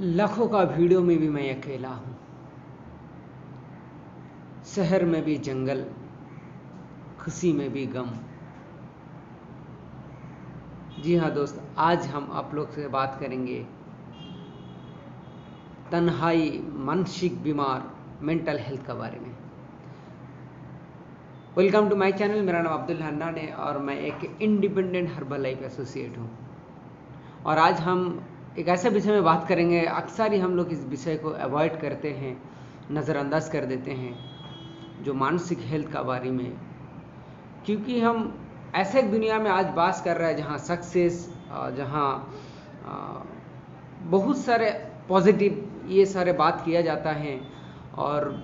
लाखों का भीड़ों में भी मैं अकेला हूँ, शहर में भी जंगल, खुशी में भी गम। जी हाँ दोस्त, आज हम आप लोग से बात करेंगे तन्हाई, मानसिक बीमार, मेंटल हेल्थ के बारे में। Welcome to my channel. मेरा नाम अब्दुल हन्नान है और मैं एक इंडिपेंडेंट हर्बल लाइफ एसोसिएट हूँ। और आज हम एक ऐसे विषय में बात करेंगे, अक्सर ही हम लोग इस विषय को अवॉइड करते हैं, नज़रअंदाज कर देते हैं, जो मानसिक हेल्थ का बारे में। क्योंकि हम ऐसे एक दुनिया में आज बास कर रहे हैं जहाँ सक्सेस, जहाँ बहुत सारे पॉजिटिव ये सारे बात किया जाता है और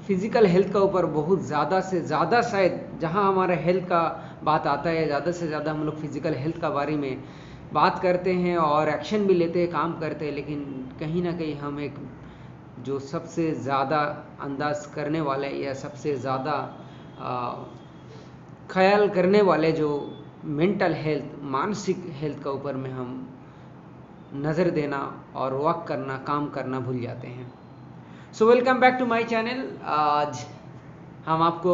फिज़िकल हेल्थ का ऊपर बहुत ज़्यादा से ज़्यादा, शायद जहाँ हमारे हेल्थ का बात आता है ज़्यादा से ज़्यादा हम लोग फिज़िकल हेल्थ का बारे में बात करते हैं और एक्शन भी लेते हैं, काम करते हैं। लेकिन कहीं ना कहीं हम एक जो सबसे ज़्यादा अंदाज करने वाले या सबसे ज़्यादा ख्याल करने वाले जो मेंटल हेल्थ, मानसिक हेल्थ का ऊपर में हम नज़र देना और वर्क करना, काम करना भूल जाते हैं। So welcome back to my channel. आज हम आपको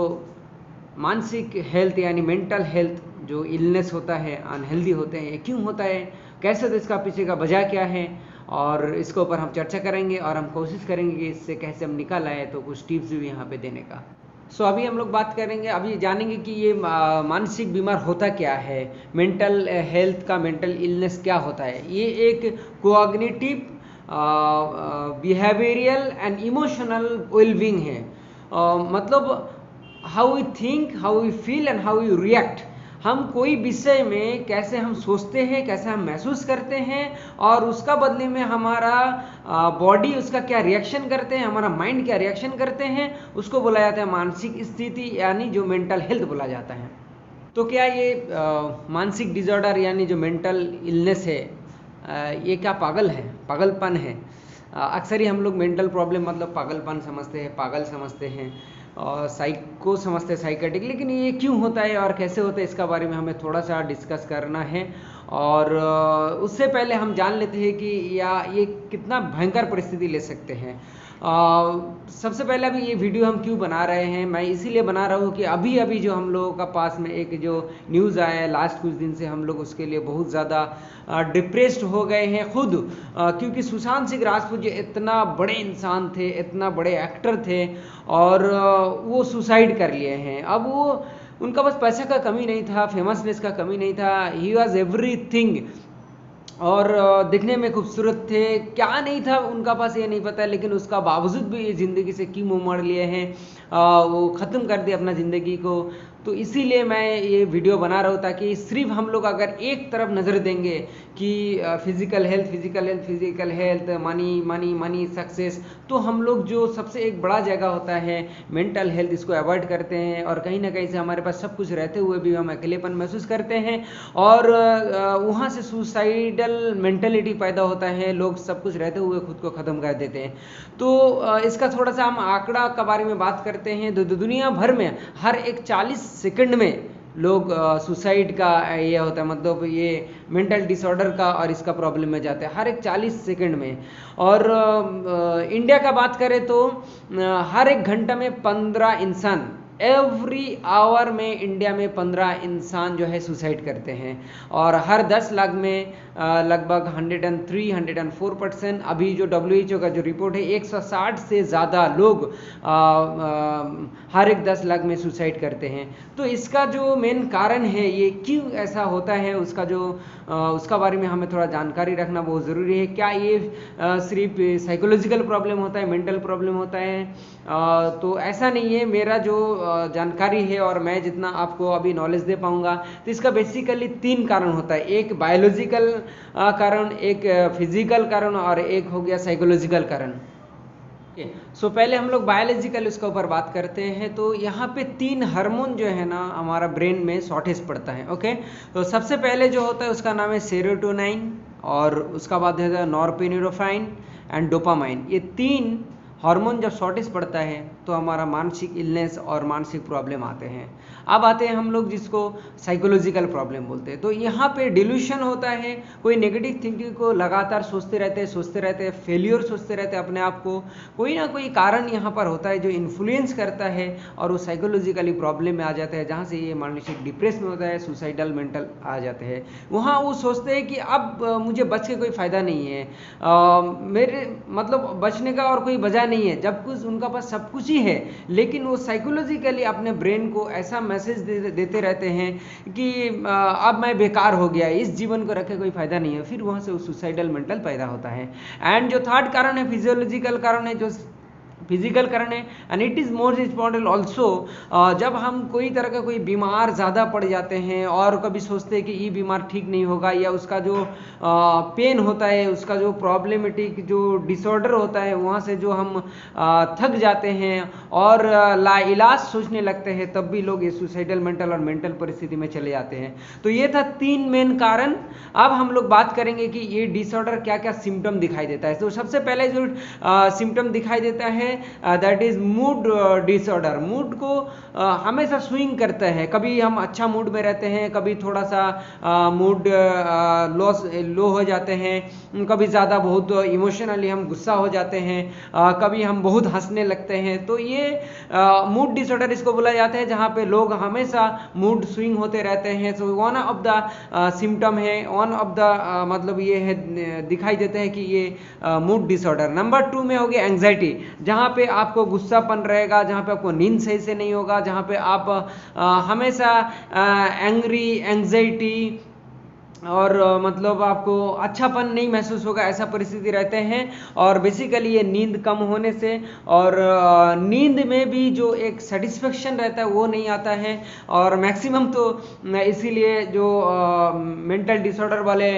मानसिक हेल्थ यानी मेंटल हेल्थ जो इलनेस होता है, अनहेल्दी होते हैं, ये क्यों होता है, कैसे, तो इसका पीछे का वजह क्या है, और इसके ऊपर हम चर्चा करेंगे और हम कोशिश करेंगे कि इससे कैसे हम निकल आए, तो कुछ टिप्स भी यहाँ पे देने का। सो अभी हम लोग बात करेंगे, अभी जानेंगे कि ये मानसिक बीमार होता क्या है, मेंटल हेल्थ का, मेंटल इलनेस क्या होता है। ये एक cognitive, behavioural and emotional wellbeing है। मतलब how we think, how we feel and how we react. हम कोई विषय में कैसे हम सोचते हैं, कैसे हम महसूस करते हैं, और उसका बदले में हमारा बॉडी उसका क्या रिएक्शन करते हैं, हमारा माइंड क्या रिएक्शन करते हैं, उसको बोला जाता है मानसिक स्थिति, यानी जो मेंटल हेल्थ बोला जाता है। तो क्या ये मानसिक डिसऑर्डर यानी जो मेंटल इलनेस है, ये क्या पागल है, पागलपन है? अक्सर ही हम लोग मेंटल प्रॉब्लम मतलब पागलपन समझते हैं, पागल समझते हैं और साइको समझते हैं, साइकेट्रिक। लेकिन ये क्यों होता है और कैसे होता है, इसका बारे में हमें थोड़ा सा डिस्कस करना है। और उससे पहले हम जान लेते हैं कि ये कितना भयंकर परिस्थिति ले सकते हैं। सबसे पहले अभी ये वीडियो हम क्यों बना रहे हैं, मैं इसीलिए बना रहा हूँ कि अभी अभी जो हम लोगों का पास में एक जो न्यूज़ आया है लास्ट कुछ दिन से, हम लोग उसके लिए बहुत ज़्यादा डिप्रेस्ड हो गए हैं खुद। क्योंकि सुशांत सिंह राजपूत जो इतना बड़े इंसान थे, इतना बड़े एक्टर थे, और वो सुसाइड कर लिए हैं। अब वो उनका बस पैसे का कमी नहीं था, फेमसनेस का कमी नहीं था, ही वॉज एवरीथिंग। और दिखने में खूबसूरत थे, क्या नहीं था उनका पास ये नहीं पता, लेकिन उसका बावजूद भी ये ज़िंदगी से क्यों मुँह मोड़ लिए हैं, वो ख़त्म कर दिया अपना ज़िंदगी को। तो इसीलिए मैं ये वीडियो बना रहा हूँ, ताकि सिर्फ हम लोग अगर एक तरफ नज़र देंगे कि physical health, physical health, physical health, money money money, success, तो हम लोग जो सबसे एक बड़ा जगह होता है मेंटल हेल्थ, इसको अवॉइड करते हैं। और कहीं ना कहीं से हमारे पास सब कुछ रहते हुए भी हम अकेलेपन महसूस करते हैं, और वहाँ से सुसाइडल मेंटलिटी पैदा होता है, लोग सब कुछ रहते हुए खुद को ख़त्म कर देते हैं। तो इसका थोड़ा सा हम आंकड़ा के बारे में बात करते हैं। दुनिया भर में हर एक 40 सेकंड में लोग सुसाइड का ये होता है, मतलब ये मेंटल डिसऑर्डर का और इसका प्रॉब्लम में जाते हैं हर एक 40 सेकंड में। और इंडिया का बात करें तो हर एक घंटा में 15 इंसान, एवरी आवर में इंडिया में 15 इंसान जो है सुसाइड करते हैं। और हर 10 लाख में लगभग 103-104%, अभी जो WHO का जो रिपोर्ट है, 160 से ज़्यादा लोग हर एक 10 लाख में सुसाइड करते हैं। तो इसका जो मेन कारण है, ये क्यों ऐसा होता है, उसका बारे में हमें थोड़ा जानकारी रखना बहुत ज़रूरी है। क्या ये सिर्फ साइकोलॉजिकल प्रॉब्लम होता है, मेंटल प्रॉब्लम होता है? तो ऐसा नहीं है। मेरा जो जानकारी है और मैं जितना आपको अभी नॉलेज दे पाऊंगा, तो इसका बेसिकली 3 कारण होता है। एक बायोलॉजिकल कारण, एक फिजिकल कारण, और एक हो गया साइकोलॉजिकल कारण। सो पहले हम लोग बायोलॉजिकल उसके ऊपर बात करते हैं। तो यहाँ पे 3 हार्मोन जो है ना, हमारा ब्रेन में शॉर्टेज पड़ता है। ओके, तो सबसे पहले जो होता है उसका नाम है सेरोटोनिन, और उसका बाद है नॉरपेनिफ्राइन एंड डोपामाइन। ये 3 हार्मोन जब शॉर्टेज पड़ता है तो हमारा मानसिक इलनेस और मानसिक प्रॉब्लम आते हैं। अब आते हैं हम लोग जिसको साइकोलॉजिकल प्रॉब्लम बोलते हैं। तो यहाँ पे डिल्यूशन होता है, कोई नेगेटिव थिंकिंग को लगातार सोचते रहते हैं, फेलियर सोचते रहते हैं अपने आप को। कोई ना कोई कारण यहाँ पर होता है जो इन्फ्लुएंस करता है और वो साइकोलॉजिकली प्रॉब्लम में आ जाता है, जहाँ से ये मानसिक डिप्रेस में होता है, सुसाइडल मेंटल आ जाते हैं। वहाँ वो सोचते हैं कि अब मुझे बच के कोई फ़ायदा नहीं है, मेरे मतलब बचने का और कोई वजह नहीं है, जब कुछ उनका पास सब कुछ ही है, लेकिन वो साइकोलॉजिकली अपने ब्रेन को ऐसा मैसेज देते रहते हैं कि अब मैं बेकार हो गया, इस जीवन को रखे कोई फायदा नहीं है। फिर वहाँ से वो सुसाइडल मेंटल पैदा होता है। एंड जो थर्ड कारण है फिजियोलॉजिकल कारण है, जो फिजिकल कारण है, and it is more important also. जब हम कोई तरह का कोई बीमार ज़्यादा पड़ जाते हैं और कभी सोचते हैं कि ये बीमार ठीक नहीं होगा, या उसका जो पेन होता है, उसका जो प्रॉब्लमेटिक जो डिसऑर्डर होता है, वहाँ से जो हम थक जाते हैं और लाइलाज सोचने लगते हैं, तब भी लोग ये सुसाइडल मेंटल और मेंटल परिस्थिति में चले जाते हैं। तो ये था 3 मेन कारण। अब हम लोग बात करेंगे कि ये डिसऑर्डर क्या क्या सिम्टम दिखाई देता है। तो सबसे पहले जो सिम्टम दिखाई देता है that is mood disorder. Mood को हमेशा स्विंग करता है, कभी हम अच्छा मूड में रहते हैं, कभी थोड़ा सा मूड लो हो जाते हैं, कभी ज़्यादा बहुत इमोशनली हम गुस्सा हो जाते हैं, कभी हम बहुत हंसने लगते हैं। तो ये मूड डिसऑर्डर इसको बोला जाता है, जहाँ पे लोग हमेशा मूड स्विंग होते रहते हैं। So one of the symptom है, वन ऑफ द मतलब ये है, दिखाई देते हैं कि ये मूड डिसऑर्डर। नंबर 2 में हो गया एंग्जाइटी, जहाँ पे आपको गुस्सापन रहेगा, जहाँ पे आपको नींद सही से नहीं होगा, जहाँ पे आप हमेशा एंग्री, एंग्जाइटी और मतलब आपको अच्छापन नहीं महसूस होगा, ऐसा परिस्थिति रहते हैं। और बेसिकली ये नींद कम होने से और नींद में भी जो एक सेटिस्फेक्शन रहता है वो नहीं आता है। और मैक्सिमम तो इसीलिए जो मेंटल डिसऑर्डर वाले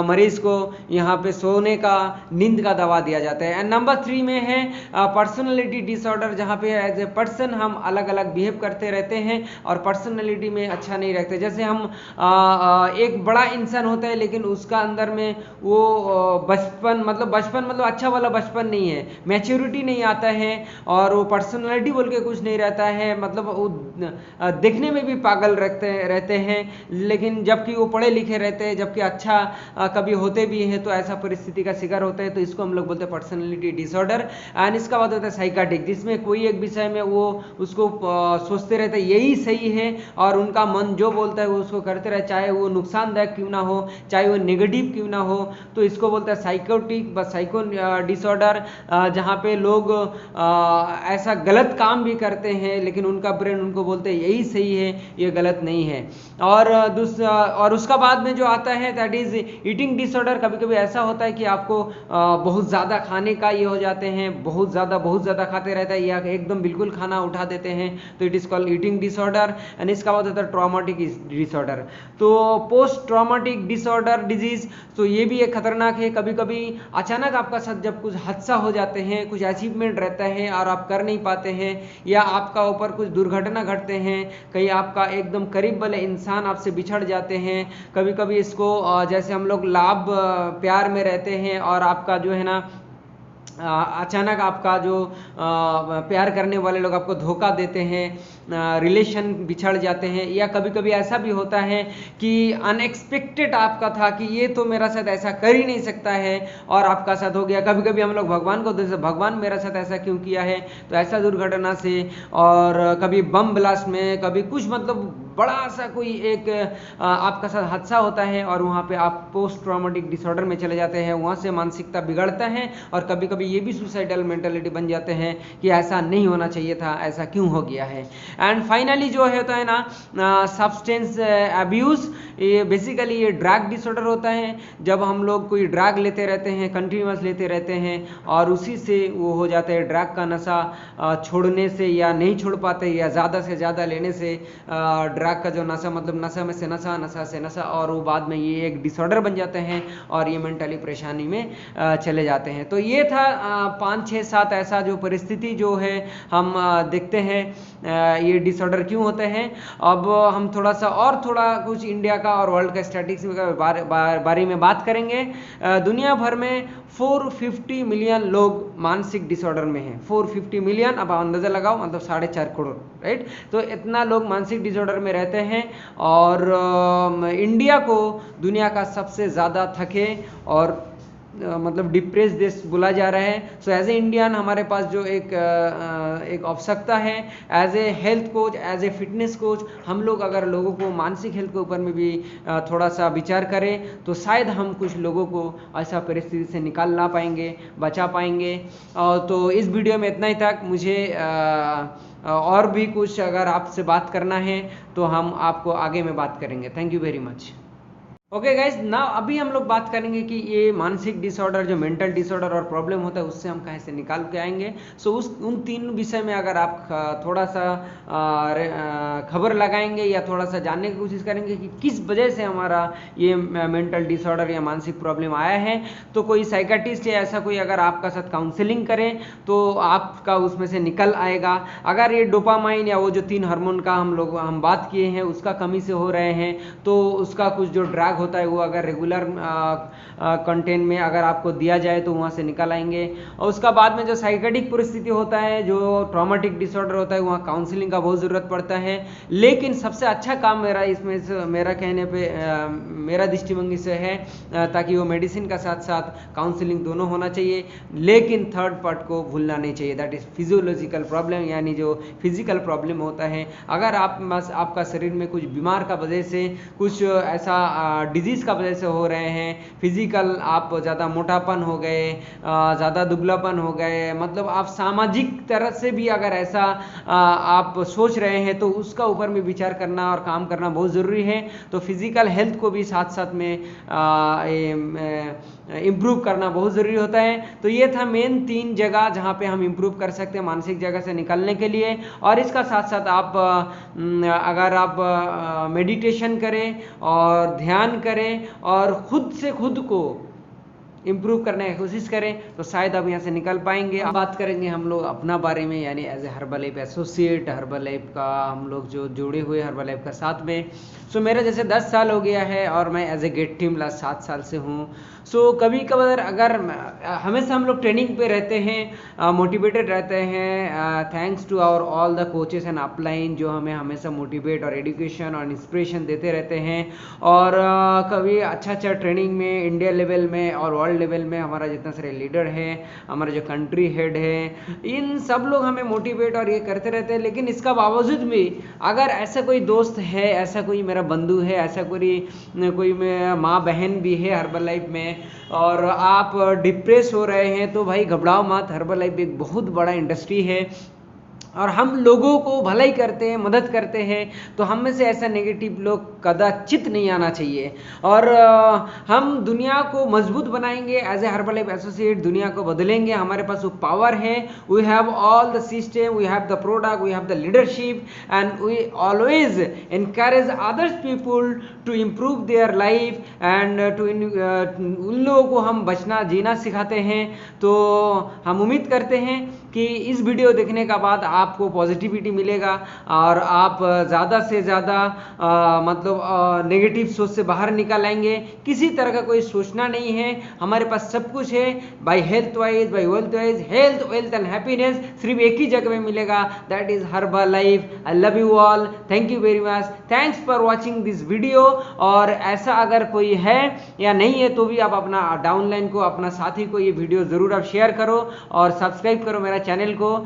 मरीज को यहाँ पे सोने का, नींद का दवा दिया जाता है। एंड नंबर 3 में है पर्सनैलिटी डिसऑर्डर, जहाँ पे एज ए पर्सन हम अलग अलग बिहेव करते रहते हैं और पर्सनैलिटी में अच्छा नहीं रखते। जैसे हम एक बड़ा इंसान होता है, लेकिन उसका अंदर में वो बचपन मतलब अच्छा वाला बचपन नहीं है, मैच्योरिटी नहीं आता है, और वो पर्सनालिटी बोल के कुछ नहीं रहता है, मतलब वो देखने में भी पागल रहते हैं, लेकिन जबकि वो पढ़े लिखे रहते हैं, जबकि अच्छा कभी होते भी हैं तो ऐसा परिस्थिति का शिकार होता है। तो इसको हम लोग बोलते हैं पर्सनालिटी डिसऑर्डर। एंड इसका बाद होता है साइकाटिक, जिसमें कोई एक विषय में वो उसको सोचते रहते हैं यही सही है, और उनका मन जो बोलता है वो उसको करते रहे, चाहे वो नुकसानदायक क्यों ना हो, चाहे वो नेगेटिव क्यों ना हो। तो इसको बोलते हैं साइकोटिक व साइको डिसऑर्डर, जहाँ पे लोग ऐसा गलत काम भी करते हैं, लेकिन उनका ब्रेन उनको बोलते हैं यही सही है, ये गलत नहीं है। और उसका बाद में जो आता है दैट इज ईटिंग डिसऑर्डर। कभी कभी ऐसा होता है कि आपको बहुत ज़्यादा खाने का ये हो जाते हैं, बहुत ज़्यादा खाते रहता है, या एकदम बिल्कुल खाना उठा देते हैं, तो it is called eating disorder. And इसका बाद होता है ट्रॉमेटिक डिसऑर्डर। तो पोस्ट ट्रॉमेटिक डिसऑर्डर डिजीज, तो ये भी एक खतरनाक है। कभी कभी अचानक आपका साथ जब कुछ हादसा हो जाते हैं, कुछ अचीवमेंट रहता है और आप कर नहीं पाते हैं, या आपका ऊपर कुछ दुर्घटना घटते हैं, कहीं आपका एकदम करीब वाले इंसान आपसे बिछड़ जाते हैं। कभी कभी इसको जैसे हम लोग लाभ प्यार में रहते हैं और आपका जो है ना अचानक आपका जो प्यार करने वाले लोग आपको धोखा देते हैं, रिलेशन बिछड़ जाते हैं, या कभी कभी ऐसा भी होता है कि अनएक्सपेक्टेड आपका था कि ये तो मेरा साथ ऐसा कर ही नहीं सकता है और आपका साथ हो गया। कभी कभी हम लोग भगवान को देखते, भगवान मेरा साथ ऐसा क्यों किया है, तो ऐसा दुर्घटना से, और कभी बम ब्लास्ट में, कभी कुछ मतलब बड़ा सा कोई एक आपका साथ हादसा होता है और वहाँ पे आप पोस्ट ट्रॉमेटिक डिसऑर्डर में चले जाते हैं, वहाँ से मानसिकता बिगड़ता है, और कभी कभी ये भी सुसाइडल मेंटालिटी बन जाते हैं कि ऐसा नहीं होना चाहिए था, ऐसा क्यों हो गया है। एंड फाइनली जो होता है ना सब्सटेंस अब्यूज़, ये बेसिकली ये ड्रग डिसऑर्डर होता है। जब हम लोग कोई ड्रग लेते रहते हैं, कंटिन्यूस लेते रहते हैं, और उसी से वो हो जाता है, ड्रग का नशा छोड़ने से या नहीं छोड़ पाते, या ज़्यादा से ज़्यादा लेने से ड्रग ड्रग का जो नशा, मतलब नशा में से नशा, नशा से नशा, और वो बाद में ये एक डिसऑर्डर बन जाते हैं और ये मेंटली परेशानी में चले जाते हैं। तो ये था 5 6 7 ऐसा जो परिस्थिति जो है हम देखते हैं ये डिसऑर्डर क्यों होते हैं। अब हम थोड़ा कुछ इंडिया का और वर्ल्ड का स्टैटिस्टिक्स के बारे में बात करेंगे। दुनिया भर में 450 मिलियन लोग मानसिक डिसऑर्डर में हैं। 450 मिलियन, अब अंदाजा लगाओ, मतलब 4.5 करोड़, राइट। तो इतना लोग मानसिक डिसऑर्डर में रहते हैं और इंडिया को दुनिया का सबसे ज़्यादा थके और मतलब डिप्रेस देश बोला जा रहा है। सो एज ए इंडियन हमारे पास जो एक आवश्यकता है, as a health coach, as a fitness coach, हम लोग अगर लोगों को मानसिक हेल्थ के ऊपर में भी थोड़ा सा विचार करें तो शायद हम कुछ लोगों को ऐसा परिस्थिति से निकाल ला पाएंगे, बचा पाएंगे। तो इस वीडियो में इतना ही तक। मुझे और भी कुछ अगर आपसे बात करना है तो हम आपको आगे में बात करेंगे। Thank you very much. Okay guys, ना अभी हम लोग बात करेंगे कि ये मानसिक डिसऑर्डर, जो मेंटल डिसऑर्डर और प्रॉब्लम होता है, उससे हम कहाँ से निकाल के आएंगे। सो उन 3 विषय में अगर आप थोड़ा सा खबर लगाएंगे या थोड़ा सा जानने की कोशिश करेंगे कि किस वजह से हमारा ये मेंटल डिसऑर्डर या मानसिक प्रॉब्लम आया है, तो कोई साइकेट्रिस्ट या ऐसा कोई अगर आपका साथ काउंसलिंग करें तो आपका उसमें से निकल आएगा। अगर ये डोपामाइन या वो जो 3 हार्मोन का हम बात किए हैं उसका कमी से हो रहे हैं, तो उसका कुछ जो ड्रग होता है वो अगर रेगुलर कंटेंट में अगर आपको दिया जाए तो वहाँ से निकल आएंगे। और उसका बाद में जो साइकेटिक परिस्थिति होता है, जो ट्रॉमेटिक डिसऑर्डर होता है, वहाँ काउंसलिंग का बहुत ज़रूरत पड़ता है। लेकिन सबसे अच्छा काम मेरा इसमें से, मेरा कहने पे मेरा दृष्टिभंगी से है, ताकि वो मेडिसिन का साथ साथ काउंसलिंग दोनों होना चाहिए, लेकिन थर्ड पार्ट को भूलना नहीं चाहिए, दैट इज़ फिजियोलॉजिकल प्रॉब्लम, यानी जो फिजिकल प्रॉब्लम होता है। अगर आपका शरीर में कुछ बीमार का वजह से, कुछ ऐसा डिजीज़ का वजह से हो रहे हैं, फिजिकल आप ज़्यादा मोटापन हो गए, ज़्यादा दुबलापन हो गए, मतलब आप सामाजिक तरह से भी अगर ऐसा आप सोच रहे हैं तो उसका ऊपर में विचार करना और काम करना बहुत ज़रूरी है। तो फिजिकल हेल्थ को भी साथ साथ में इम्प्रूव करना बहुत ज़रूरी होता है। तो ये था मेन 3 जगह जहाँ पे हम इम्प्रूव कर सकते हैं मानसिक जगह से निकलने के लिए। और इसका साथ साथ आप अगर आप मेडिटेशन करें और ध्यान करें और खुद से खुद को इम्प्रूव करने की कोशिश करें तो शायद अब यहाँ से निकल पाएंगे। अब बात करेंगे हम लोग अपना बारे में, यानी as a Herbalife associate, Herbalife का हम लोग जो जुड़े हुए हर्बल लाइफ का साथ में। सो मेरा जैसे 10 साल हो गया है और मैं as a GET team last 7 साल से हूँ। सो कभी कभार अगर हमेशा हम लोग ट्रेनिंग पे रहते हैं, मोटिवेटेड रहते हैं, thanks to our all the coaches and upline जो हमें हमेशा मोटिवेट और एजुकेशन और इंस्पिरेशन देते रहते हैं। और कभी अच्छा ट्रेनिंग में इंडिया लेवल में और वर्ल्ड लेवल में हमारा जितना सारे लीडर है, हमारा जो कंट्री हेड है, इन सब लोग हमें मोटिवेट और ये करते रहते हैं। लेकिन इसका बावजूद भी अगर ऐसा कोई दोस्त है, ऐसा कोई मेरा बंधु है, ऐसा कोई माँ बहन भी है हर्बल लाइफ में और आप डिप्रेस हो रहे हैं, तो भाई घबराओ मत। हर्बल लाइफ एक बहुत बड़ा इंडस्ट्री है और हम लोगों को भलाई करते हैं, मदद करते हैं। तो हम में से ऐसा नेगेटिव लोग कदाचित नहीं आना चाहिए। और हम दुनिया को मजबूत बनाएंगे as a Herbalife associate, दुनिया को बदलेंगे। हमारे पास वो पावर है, we have all the system, we have the product, we have the leadership and we always encourage others people to improve their life and उन लोगों को हम बचना जीना सिखाते हैं। तो हम उम्मीद करते हैं कि इस वीडियो देखने का बाद आपको पॉजिटिविटी मिलेगा और आप ज़्यादा से ज़्यादा मतलब नेगेटिव सोच से बाहर निकल आएंगे। किसी तरह का कोई सोचना नहीं है, हमारे पास सब कुछ है, by health wise, by wealth wise. Health, wealth and happiness सिर्फ एक ही जगह में मिलेगा, that is Herbalife. I love you all, thank you very much, thanks for watching this video. और ऐसा अगर कोई है या नहीं है तो भी आप अपना डाउनलाइन को, अपना साथी को ये वीडियो ज़रूर आप शेयर करो और सब्सक्राइब करो मेरा चैनल को।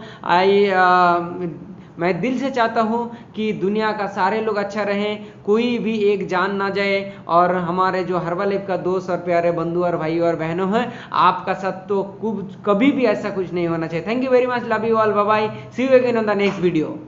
मैं दिल से चाहता हूँ कि दुनिया का सारे लोग अच्छा रहें, कोई भी एक जान ना जाए। और हमारे जो हर्बल लाइफ का दोस्त और प्यारे बंधु और भाई और बहनों हैं, आपका साथ तो कभी भी ऐसा कुछ नहीं होना चाहिए। Thank you very much, love you all, bye bye, see you again on the next video.